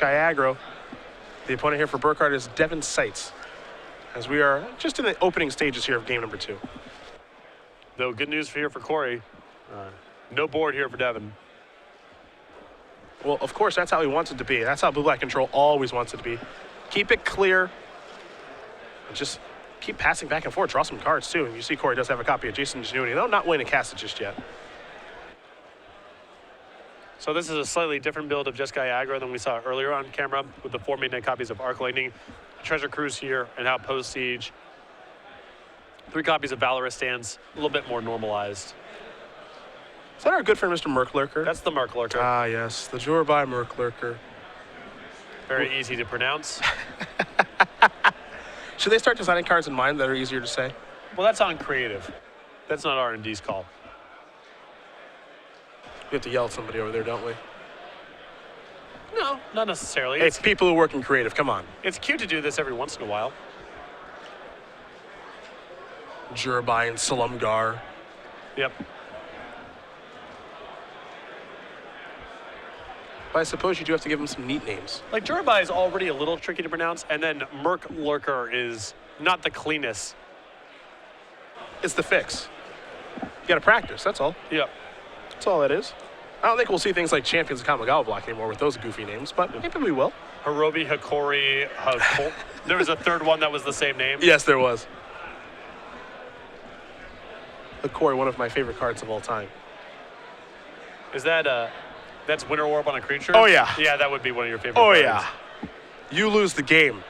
Jeskai aggro. The opponent here for Burkhart is Devon Seitz, as we are just in the opening stages here of game number 2. Though good news here for Corey. No board here for Devon. Well, of course, that's how he wants it to be. That's how Blue-Black Control always wants it to be. Keep it clear. And just keep passing back and forth. Draw some cards, too. And you see Corey does have a copy of Jason Ingenuity. No, not winning cast it just yet. So this is a slightly different build of Jeskai aggro than we saw earlier on camera with the 4 midnight copies of Arc Lightning, Treasure Cruise here, and Outpost Siege. 3 copies of Valorous stands, a little bit more normalized. Is that our good friend, Mr. Merklurker? That's the Merklurker. Ah, yes, the Jurbai Merklurker. Very easy to pronounce. Should they start designing cards in mind that are easier to say? Well, that's on creative. That's not R&D's call. We have to yell at somebody over there, don't we? No, not necessarily. Hey, it's people who work in creative, come on. It's cute to do this every once in a while. Jurbai and Salumgar. Yep. But I suppose you do have to give them some neat names. Like Jurbai is already a little tricky to pronounce, and then Merklurker is not the cleanest. It's the fix. You got to practice, that's all. Yep. That's all that is. I don't think we'll see things like Champions of Kamigawa Block anymore with those goofy names, but maybe we will. Hirobi, Hikori, there was a third one that was the same name. Yes, there was. Hikori, one of my favorite cards of all time. Is that that's Winter Orb on a creature? Oh, yeah. Yeah, that would be one of your favorite Oh, cards. yeah. You lose the game.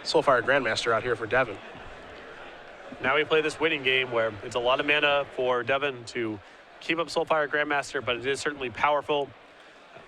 Soulfire Grandmaster out here for Devon. Now we play this winning game where it's a lot of mana for Devon to keep up Soulfire Grandmaster, but it is certainly powerful.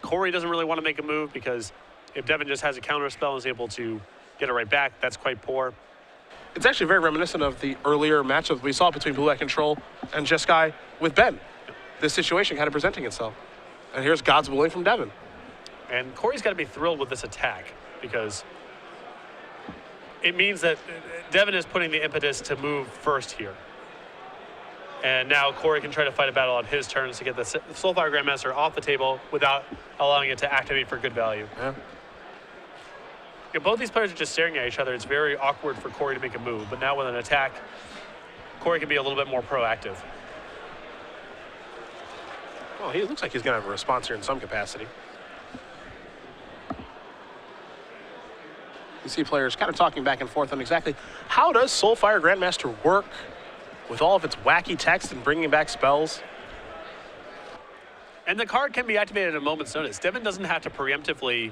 Corey doesn't really want to make a move because if Devon just has a counter spell and is able to get it right back, that's quite poor. It's actually very reminiscent of the earlier matchup we saw between Blue-Black Control and Jeskai with Ben. This situation kind of presenting itself. And here's God's Willing from Devon. And Corey's got to be thrilled with this attack because it means that Devon is putting the impetus to move first here. And now Corey can try to fight a battle on his turns to get the Soulfire Grandmaster off the table without allowing it to activate for good value. Yeah. If both these players are just staring at each other, it's very awkward for Corey to make a move. But now with an attack, Corey can be a little bit more proactive. Well, he looks like he's going to have a response here in some capacity. You see players kind of talking back and forth on exactly how does Soulfire Grandmaster work with all of its wacky text and bringing back spells. And the card can be activated at a moment's notice. Devon doesn't have to preemptively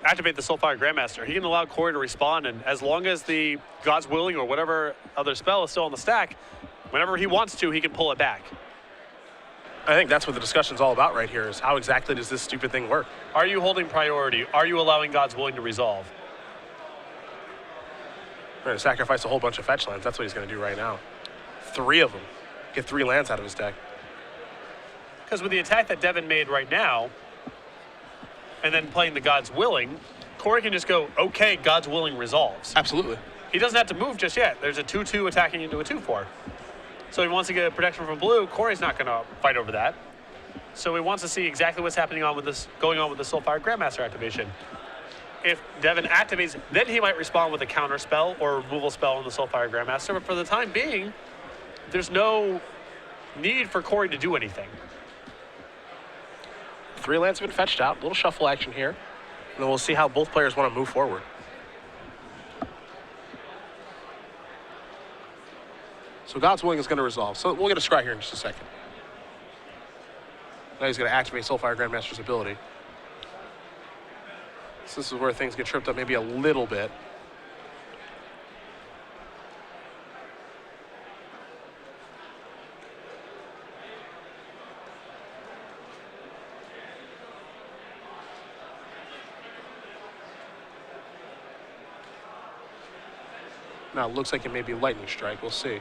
activate the Soulfire Grandmaster. He can allow Corey to respond, and as long as the God's Willing or whatever other spell is still on the stack, whenever he wants to, he can pull it back. I think that's what the discussion's all about right here, is how exactly does this stupid thing work? Are you holding priority? Are you allowing God's Willing to resolve? We're going to sacrifice a whole bunch of fetch lands. That's what he's going to do right now. 3 of them. Get 3 lands out of his deck. Because with the attack that Devon made right now, and then playing the God's Willing, Corey can just go, okay, God's Willing resolves. Absolutely. He doesn't have to move just yet. There's a 2-2 attacking into a 2-4. So he wants to get protection from blue. Corey's not going to fight over that. So he wants to see exactly what's happening on with this, going on with the Soulfire Grandmaster activation. If Devon activates, then he might respond with a counter spell or a removal spell on the Soulfire Grandmaster. But for the time being, there's no need for Corey to do anything. 3 lands have been fetched out. A little shuffle action here. And then we'll see how both players want to move forward. So God's Willing is going to resolve. So we'll get a scry here in just a second. Now he's going to activate Soulfire Grandmaster's ability. So this is where things get tripped up maybe a little bit. Now it looks like it may be Lightning Strike. We'll see.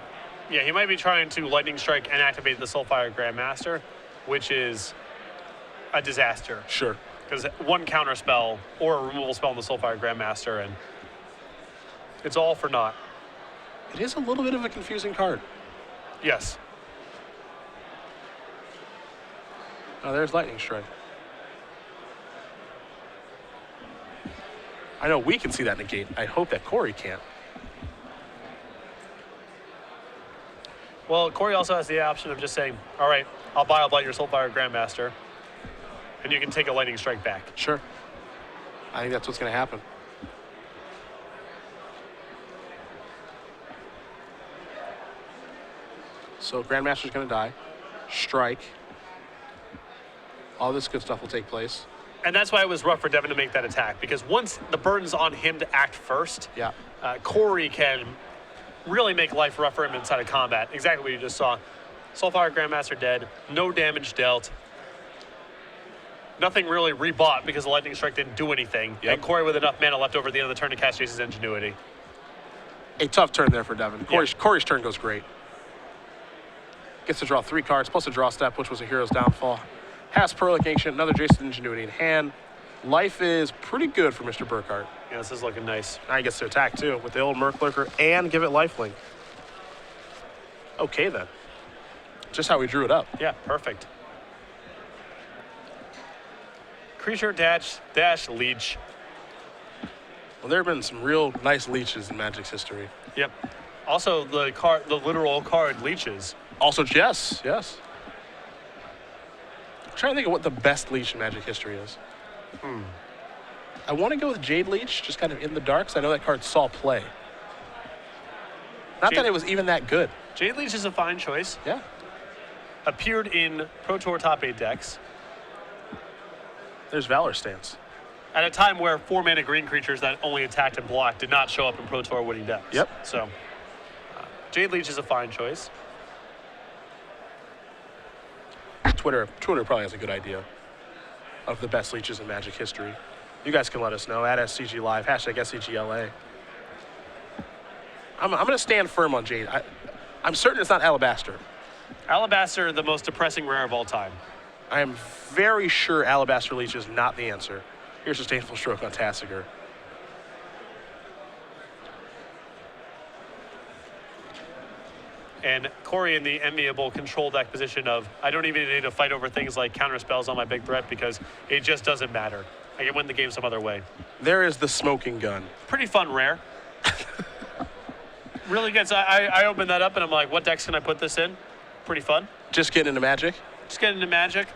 Yeah, he might be trying to Lightning Strike and activate the Soulfire Grandmaster, which is a disaster. Sure. Because one counter spell or a removal spell on the Soulfire Grandmaster, and it's all for naught. It is a little bit of a confusing card. Yes. Oh, there's Lightning Strike. I know we can see that negate. I hope that Corey can't. Well, Corey also has the option of just saying, all right, I'll Bile-Blight your Soulfire Grandmaster, and you can take a Lightning Strike back. Sure. I think that's what's going to happen. So Grandmaster's going to die. Strike. All this good stuff will take place. And that's why it was rough for Devon to make that attack, because once the burden's on him to act first, Yeah. Corey can really make life rough for him inside of combat. Exactly what you just saw. Soulfire Grandmaster dead, no damage dealt. Nothing really rebought because the Lightning Strike didn't do anything. Yep. And Corey with enough mana left over at the end of the turn to cast Jace's Ingenuity. A tough turn there for Devon. Yeah. Corey's turn goes great. Gets to draw 3 cards, plus a draw step, which was a hero's downfall. Has Perlic Ancient, another Jace's Ingenuity in hand. Life is pretty good for Mr. Burkhart. Yeah, this is looking nice. Now he gets to attack too with the old Merc Lurker and give it lifelink. Okay then. Just how we drew it up. Yeah, perfect. Creature dash leech. Well, there have been some real nice leeches in Magic's history. Yep. Also, the literal card leeches. Also, yes. I'm trying to think of what the best leech in Magic history is. I want to go with Jade Leech, just kind of in the dark, because I know that card saw play. Not that it was even that good. Jade Leech is a fine choice. Yeah. Appeared in Pro Tour top 8 decks There's Valor Stance. at a time where 4-mana green creatures that only attacked and blocked did not show up in Pro Tour winning decks. Yep. So, Jade Leech is a fine choice. Twitter probably has a good idea of the best leeches in Magic history. You guys can let us know at SCG Live, hashtag SCGLA. I'm going to stand firm on Jade. I'm certain it's not Alabaster. Alabaster, the most depressing rare of all time. I am very sure Alabaster Leech is not the answer. Here's Sustainable Stroke on Tasigur. And Corey in the enviable control deck position of, I don't even need to fight over things like counter spells on my big threat because it just doesn't matter. I can win the game some other way. There is the smoking gun. Pretty fun rare. Really good. So I opened that up and I'm like, what decks can I put this in? Pretty fun. Just getting into Magic. Just get into Magic,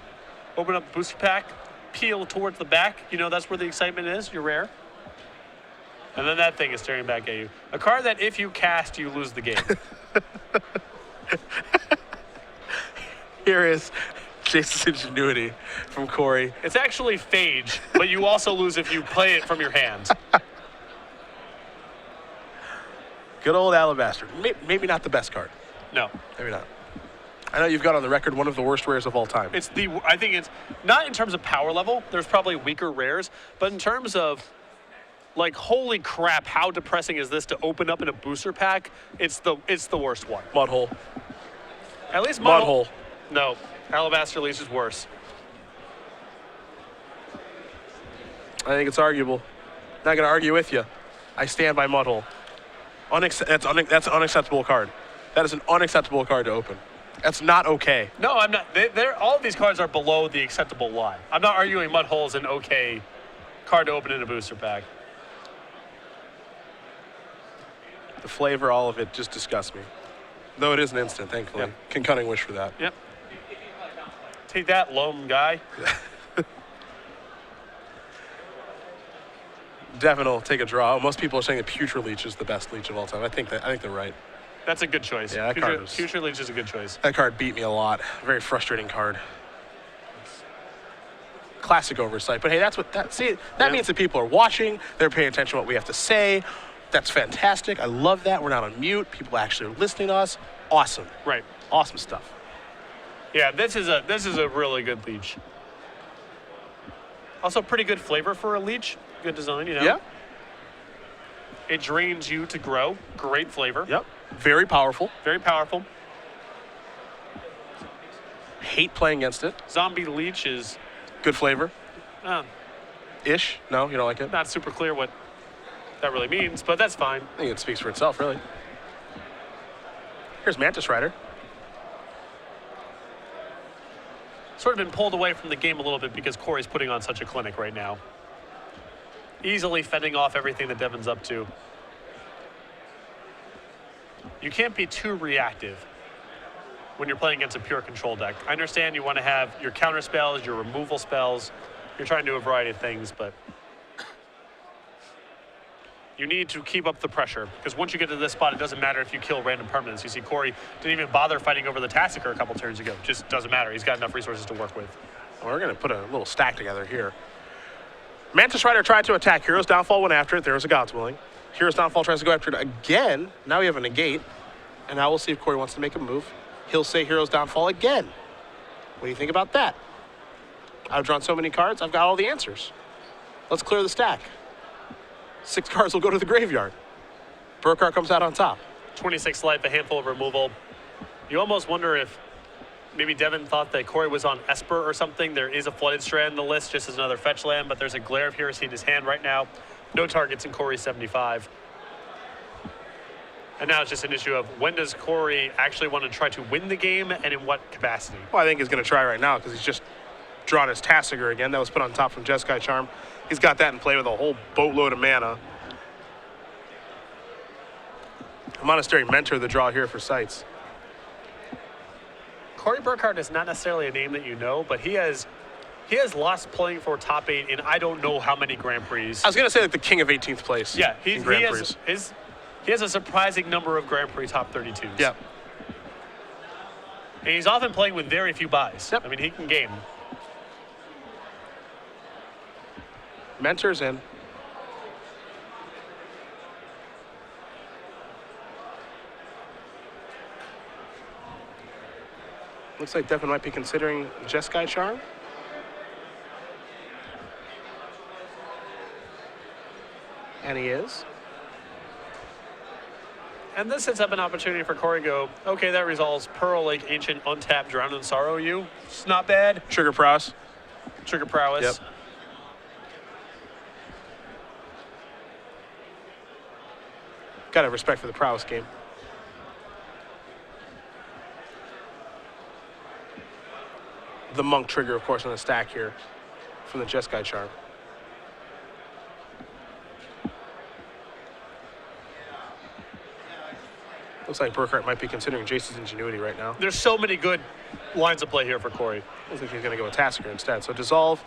open up the booster pack, peel towards the back. You know, that's where the excitement is. You're rare. And then that thing is staring back at you. A card that if you cast, you lose the game. Here is Jace's Ingenuity from Corey. It's actually Phage, but you also lose if you play it from your hand. Good old Alabaster. Maybe not the best card. No. Maybe not. I know you've got on the record one of the worst rares of all time. I think it's not in terms of power level. There's probably weaker rares, but in terms of like, holy crap, how depressing is this to open up in a booster pack? It's the worst one. Mudhole. At least Mudhole. No, Alabaster Leech is worse. I think it's arguable. Not going to argue with you. I stand by Mudhole. That's an unacceptable card. That is an unacceptable card to open. That's not okay. No, I'm not. All of these cards are below the acceptable line. I'm not arguing Mudhole is an okay card to open in a booster pack. The flavor, all of it, just disgusts me. Though it is an instant, thankfully. Yep. Can Cunning Wish for that. Yep. Take that, loam guy. Devon will take a draw. Most people are saying that Putrid Leech is the best leech of all time. I think they're right. That's a good choice. Yeah, that card was- Future Leech is a good choice. That card beat me a lot. Very frustrating card. Classic oversight. But hey, that means that people are watching. They're paying attention to what we have to say. That's fantastic. I love that. We're not on mute. People actually are listening to us. Awesome. Right. Awesome stuff. Yeah, this is a really good leech. Also, pretty good flavor for a leech. Good design, you know. Yeah. It drains you to grow. Great flavor. Yep. Very powerful. Very powerful. Hate playing against it. Zombie leech is Good flavor. Ish. No, you don't like it? not super clear what that really means, but that's fine. I think it speaks for itself, really. Here's Mantis Rider. sort of been pulled away from the game a little bit because Corey's putting on such a clinic right now. Easily fending off everything that Devon's up to. You can't be too reactive when you're playing against a pure control deck. I understand you want to have your counter spells, your removal spells. You're trying to do a variety of things, but you need to keep up the pressure, because once you get to this spot, it doesn't matter if you kill random permanents. You see Corey didn't even bother fighting over the Tassiker a couple turns ago. Just doesn't matter. He's got enough resources to work with. Well, we're going to put a little stack together here. Mantis Rider tried to attack. Hero's Downfall went after it. There was a God's Willing. Hero's Downfall tries to go after it again. Now we have a negate. And now we'll see if Corey wants to make a move. He'll say Hero's Downfall again. What do you think about that? I've drawn so many cards, I've got all the answers. Let's clear the stack. 6 cards will go to the graveyard. Burkhart comes out on top. 26 life, a handful of removal. You almost wonder if maybe Devon thought that Corey was on Esper or something. There is a Flooded Strand in the list just as another fetch land, but there's a Glare of Heresy in his hand right now. No targets in Corey's 75. And now it's just an issue of when does Corey actually want to try to win the game and in what capacity? Well, I think he's going to try right now because he's just drawn his Tassiger again. That was put on top from Jeskai Charm. He's got that in play with a whole boatload of mana. Monastery Mentor, the draw here for Seitz. Corey Burkhart is not necessarily a name that you know, but he has lost playing for top 8 in I don't know how many Grand Prix. I was going to say like the king of 18th place. Yeah, in Grand Prix. He has a surprising number of Grand Prix top 32s. Yeah. And he's often playing with very few buys. Yep. I mean, he can game. Mentor's in. Looks like Devon might be considering Jeskai Charm. And he is. And this sets up an opportunity for Corey to go, okay, that resolves Pearl, Lake, Ancient, Untapped, Drown in Sorrow you. It's not bad. Trigger Prowess. Trigger Prowess. Yep. Gotta have respect for the Prowess game. The Monk trigger, of course, on the stack here from the Jeskai Charm. Looks like Burkhart might be considering Jace's Ingenuity right now. There's so many good lines of play here for Corey. Looks like he's going to go with Tassiger instead. So Dissolve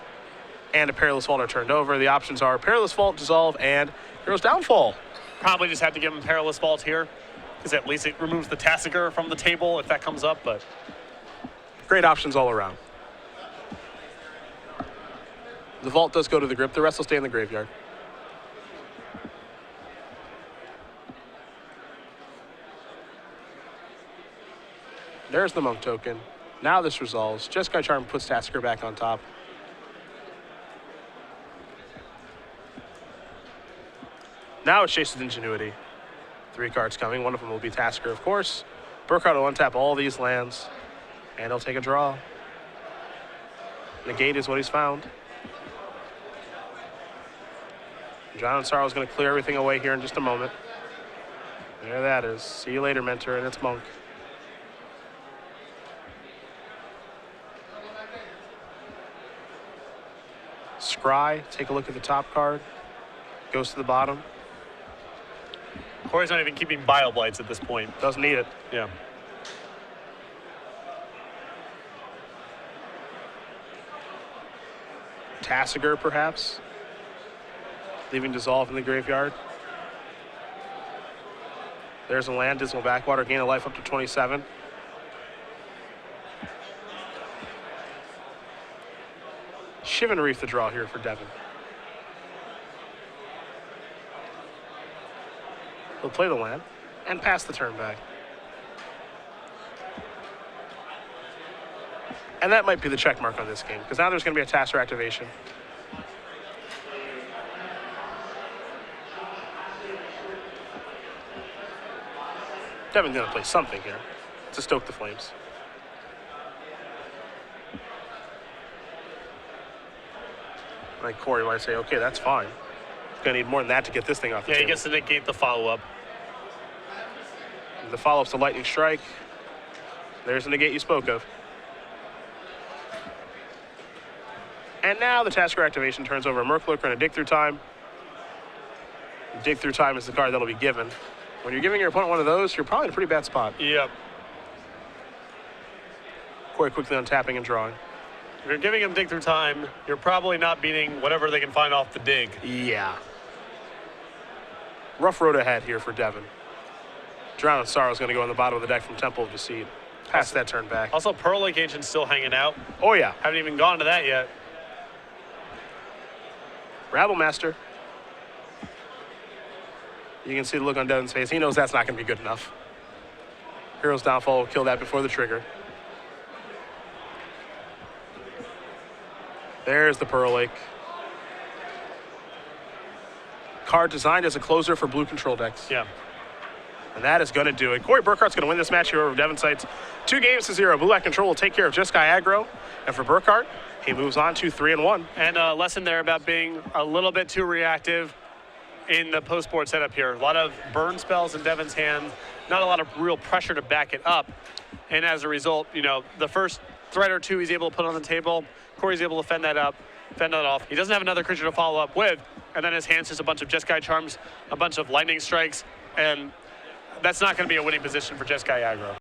and a Perilous Vault are turned over. The options are Perilous Vault, Dissolve, and Hero's Downfall. Probably just have to give him Perilous Vault here, because at least it removes the Tassiger from the table if that comes up, but great options all around. The Vault does go to the grip. The rest will stay in the graveyard. There's the Monk token. Now this resolves. Jeskai Charm puts Tassiger back on top. Now it's Jace's Ingenuity. 3 cards coming. One of them will be Tassiger, of course. Burkhart will untap all these lands, and he'll take a draw. Negate is what he's found. Drown in Sorrow is going to clear everything away here in just a moment. There that is. See you later, Mentor, and it's Monk. Scry, take a look at the top card. Goes to the bottom. Corey's not even keeping Bio Blights at this point. Doesn't need it. Yeah. Tassiger, perhaps. Leaving Dissolve in the graveyard. There's a land, Dismal Backwater, gain of life up to 27. Shivan Reef the draw here for Devon. He'll play the land and pass the turn back. And that might be the check mark on this game, because now there's going to be a Tasser activation. Devon's going to play something here to stoke the flames. Like Corey might say, okay, that's fine. Gonna need more than that to get this thing off the Yeah, he table. gets to negate the follow-up. The follow-up's a Lightning Strike. There's the negate you spoke of. And now the Tasker activation turns over a Murkloker and a Dig Through Time. Dig Through Time is the card that'll be given. When you're giving your opponent one of those, you're probably in a pretty bad spot. Yep. Quite quickly untapping and drawing. If you're giving them Dig Through Time, you're probably not beating whatever they can find off the dig. Yeah. Rough road ahead here for Devon. Drown in Sorrow is going to go on the bottom of the deck from Temple of Deceit. Pass that turn back. Also, Pearl Lake Ancient's still hanging out. Oh, yeah. Haven't even gone to that yet. Rabblemaster. You can see the look on Devon's face. He knows that's not going to be good enough. Hero's Downfall will kill that before the trigger. There's the Pearl Lake. Card designed as a closer for blue control decks. Yeah. And that is going to do it. Corey Burkhart's going to win this match here over Devon Seitz. 2-0. Blue Black Control will take care of Jeskai aggro. And for Burkhart, he moves on to 3-1. And a lesson there about being a little bit too reactive in the post-board setup here. A lot of burn spells in Devon's hand, not a lot of real pressure to back it up. And as a result, you know, the first threat or two he's able to put on the table, Corey's able to fend that off. He doesn't have another creature to follow up with, and then his hand's just a bunch of Jeskai Charms, a bunch of Lightning Strikes, and that's not going to be a winning position for Jeskai aggro.